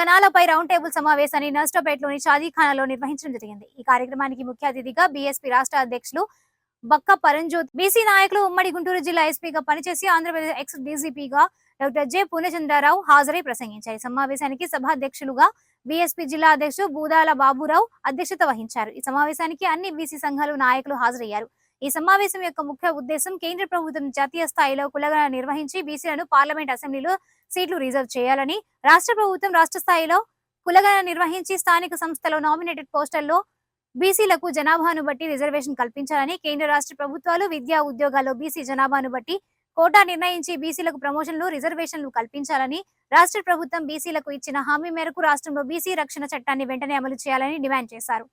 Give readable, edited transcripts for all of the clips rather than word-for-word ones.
కులగణాలపై round table సమావేశాన్ని నర్సరావుపేటలోని షాదీఖానాలో నిర్వహించడం జరిగింది. ఈ కార్యక్రమానికి ముఖ్య అతిథిగా బీఎస్పీ రాష్ట్ర అధ్యక్షులు బక్క పరంజ్యోత్, బీసీ నాయకులు, ఉమ్మడి గుంటూరు జిల్లా ఎస్పీగా పనిచేసి ఆంధ్రప్రదేశ్ ఎక్స్ డీజీపీగా డాక్టర్ జె పూర్ణచంద్రరావు హాజరై ప్రసంగించారు. ఈ సమావేశానికి సభాధ్యక్షులుగా బీఎస్పీ జిల్లా అధ్యక్షుడు బూదాల బాబురావు అధ్యక్షత వహించారు. ఈ సమావేశానికి అన్ని బీసీ సంఘాలు నాయకులు హాజరయ్యారు. ఈ సమావేశం యొక్క ముఖ్య ఉద్దేశం కేంద్ర ప్రభుత్వం జాతీయ స్థాయిలో కులగణన నిర్వహించి బీసీలను పార్లమెంట్ అసెంబ్లీలో సీట్లు రిజర్వ్ చేయాలని, రాష్ట్ర ప్రభుత్వం రాష్ట్ర స్థాయిలో కులగణన నిర్వహించి స్థానిక సంస్థలో నామినేటెడ్ పోస్టుల్లో బీసీలకు జనాభాను బట్టి రిజర్వేషన్ కల్పించాలని, కేంద్ర రాష్ట్ర ప్రభుత్వాలు విద్యా ఉద్యోగాల్లో బీసీ జనాభాను బట్టి కోటా నిర్ణయించి బీసీలకు ప్రమోషన్లు, రిజర్వేషన్లు కల్పించాలని, రాష్ట్ర ప్రభుత్వం బీసీలకు ఇచ్చిన హామీ మేరకు రాష్ట్రంలో బీసీ రక్షణ చట్టాన్ని వెంటనే అమలు చేయాలని డిమాండ్ చేశారు.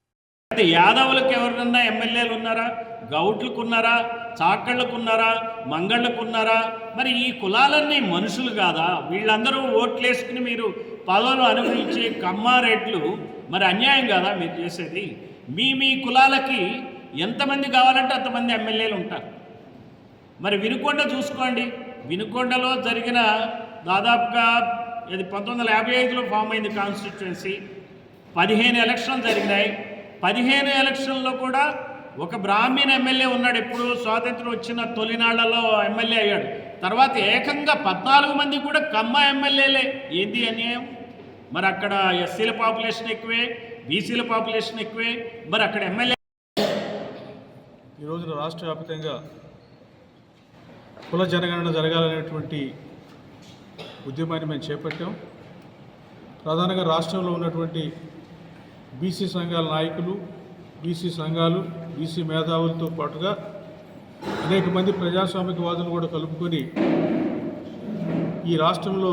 యాదవులకు ఎవరన్నా ఎమ్మెల్యేలు ఉన్నారా? గౌట్లకు ఉన్నారా? చాకళ్ళకు ఉన్నారా? మంగళ్ళకు ఉన్నారా? మరి ఈ కులాలన్నీ మనుషులు కాదా? వీళ్ళందరూ ఓట్లేసుకుని మీరు పదవులు అనుభవించే కమ్మారెడ్లు మరి అన్యాయం కాదా మీరు చేసేది? మీ కులాలకి ఎంతమంది కావాలంటే అంతమంది ఎమ్మెల్యేలు ఉంటారు. మరి వినుకొండ చూసుకోండి. వినుకొండలో జరిగిన దాదాపుగా 1955లో ఫామ్ అయింది కాన్స్టిట్యుయెన్సీ. 15 ఎలక్షన్లు జరిగినాయి. 15 ఎలక్షన్లో కూడా ఒక బ్రాహ్మణ ఎమ్మెల్యే ఉన్నాడు. ఎప్పుడు స్వాతంత్రం వచ్చిన తొలినాళ్లలో ఎమ్మెల్యే అయ్యాడు. తర్వాత ఏకంగా 14 మంది కూడా కమ్మ ఎమ్మెల్యేలే. ఏంది అన్యాయం? మరి అక్కడ ఎస్సీల పాపులేషన్ ఎక్కువే, బీసీల పాపులేషన్ ఎక్కువే. మరి అక్కడ ఎమ్మెల్యే ఈరోజున రాష్ట్ర వ్యాప్తంగా కుల జనగణన జరగాలనేటువంటి ఉద్యమాన్ని మేము చేపట్టాం. ప్రధానంగా రాష్ట్రంలో ఉన్నటువంటి బీసీ సంఘాల నాయకులు, బీసీ సంఘాలు, బీసీ మేధావులతో పాటుగా అనేక మంది ప్రజాస్వామికవాదులు కూడా కలుపుకొని ఈ రాష్ట్రంలో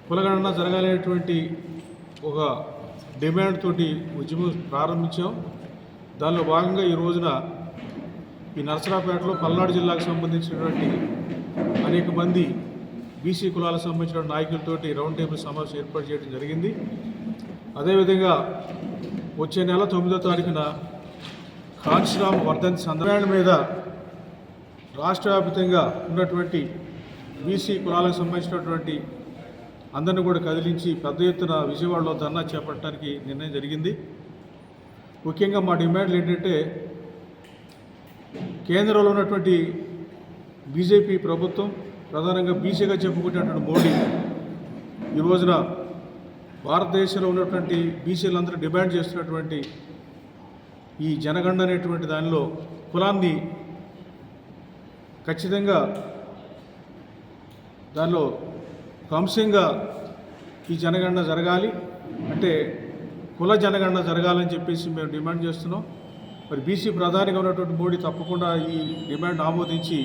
కులగణన జరగాలనేటువంటి ఒక డిమాండ్ తోటి ఉద్యమం ప్రారంభించాం. దానిలో భాగంగా ఈ రోజున ఈ నర్సరావుపేటలో పల్నాడు జిల్లాకు సంబంధించినటువంటి అనేక మంది బీసీ కులాలకు సంబంధించిన నాయకులతోటి రౌండ్ టేబుల్ సమావేశం ఏర్పాటు చేయడం జరిగింది. అదేవిధంగా వచ్చే నెల 9వ తారీఖున కాంచీరామ్ వర్ధంతి సందర్భం మీద రాష్ట్ర వ్యాప్తంగా ఉన్నటువంటి బీసీ కులాలకు సంబంధించినటువంటి అందరిని కూడా కదిలించి పెద్ద ఎత్తున విజయవాడలో ధర్నా చేపట్టడానికి నిర్ణయం జరిగింది. ముఖ్యంగా మా డిమాండ్లు ఏంటంటే, కేంద్రంలో ఉన్నటువంటి బీజేపీ ప్రభుత్వం, ప్రధానంగా బీసీగా చెప్పుకునేటువంటి మోడీ ఈ రోజున భారతదేశంలో ఉన్నటువంటి బీసీలందరూ డిమాండ్ చేస్తున్నటువంటి ఈ జనగణన అనేటువంటి దానిలో కులాన్ని ఖచ్చితంగా దానిలో అంశంగా ఈ జనగణన జరగాలి, అంటే కుల జనగణన జరగాలని చెప్పేసి మేము డిమాండ్ చేస్తున్నాం. మరి బీసీ ప్రధానిగా ఉన్నటువంటి మోడీ తప్పకుండా ఈ డిమాండ్ ఆమోదించి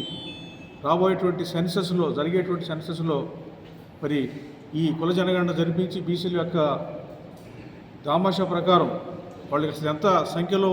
రాబోయేటువంటి సెన్సస్లో, జరిగేటువంటి సెన్సస్లో మరి ఈ కుల జనగణన జరిపించి బీసీల యొక్క దామాషా ప్రకారం వాళ్ళకి ఎంత సంఖ్యలో